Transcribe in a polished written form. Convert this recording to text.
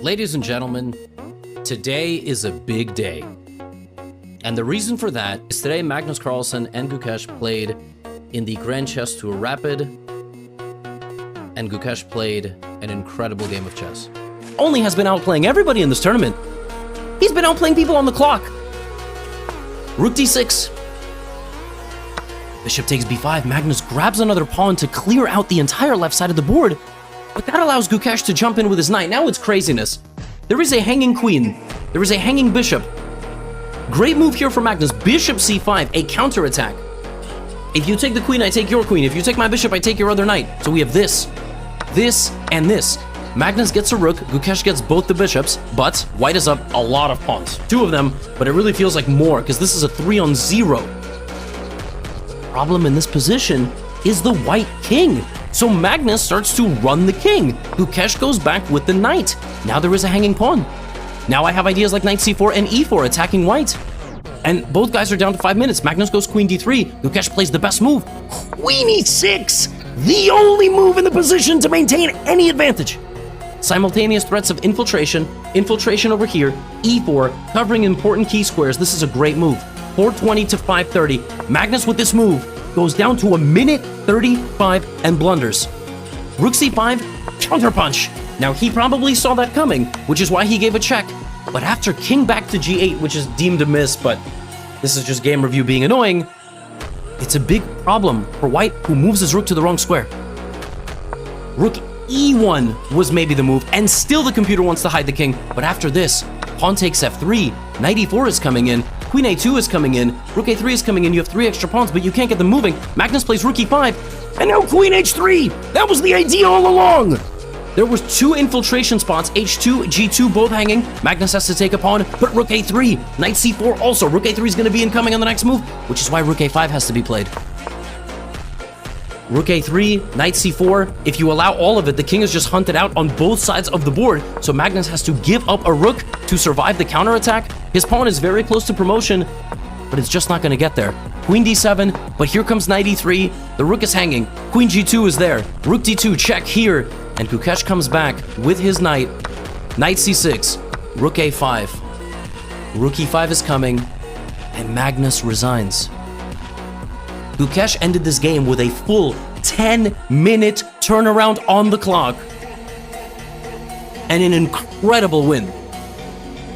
Ladies and gentlemen, today is a big day. And the reason for that is today Magnus, Carlsen, and Gukesh played in the Grand Chess Tour Rapid, and Gukesh played an incredible game of chess. Only has been outplaying everybody in this tournament. He's been outplaying people on the clock. Rook d6. Bishop takes b5. Magnus grabs another pawn to clear out the entire left side of the board, but that allows Gukesh to jump in with his knight. Now it's craziness. There is a hanging queen. There is a hanging bishop. Great move here for Magnus. Bishop c5, a counterattack. If you take the queen, I take your queen. If you take my bishop, I take your other knight. So we have this, and this. Magnus gets a rook, Gukesh gets both the bishops, but white is up a lot of pawns. 2 of them, but it really feels like more, because this is a 3-on-0. Problem in this position is the white king. So Magnus starts to run the king. Gukesh goes back with the knight. Now there is a hanging pawn. Now I have ideas like knight c4 and e4 attacking white. And both guys are down to 5 minutes. Magnus goes queen d3. Gukesh plays the best move. Queen e6! The only move in the position to maintain any advantage. Simultaneous threats of infiltration over here, e4, covering important key squares. This is a great move. 420 to 530. Magnus with this move goes down to 1:35 and blunders. Rook c5, counterpunch. Now he probably saw that coming, which is why he gave a check. But after king back to g8, which is deemed a miss, but this is just game review being annoying, it's a big problem for white, who moves his rook to the wrong square. Rook e1 was maybe the move, and still the computer wants to hide the king. But after this, pawn takes f3, knight e4 is coming in, queen a2 is coming in, rook a3 is coming in, you have 3 extra pawns, but you can't get them moving. Magnus plays rook e5, and now queen h3! That was the idea all along! There was 2 infiltration spots, h2, g2, both hanging. Magnus has to take a pawn, but rook a3, knight c4 also. Rook a3 is going to be incoming on the next move, which is why rook a5 has to be played. Rook a3, knight c4. If you allow all of it, the king is just hunted out on both sides of the board, so Magnus has to give up a rook to survive the counterattack. His pawn is very close to promotion, but it's just not going to get there. Queen d7, but here comes knight e3. The rook is hanging. Queen g2 is there. Rook d2, check here. And Gukesh comes back with his knight. Knight c6, rook a5. Rook e5 is coming, and Magnus resigns. Gukesh ended this game with a full 10-minute turnaround on the clock, and an incredible win.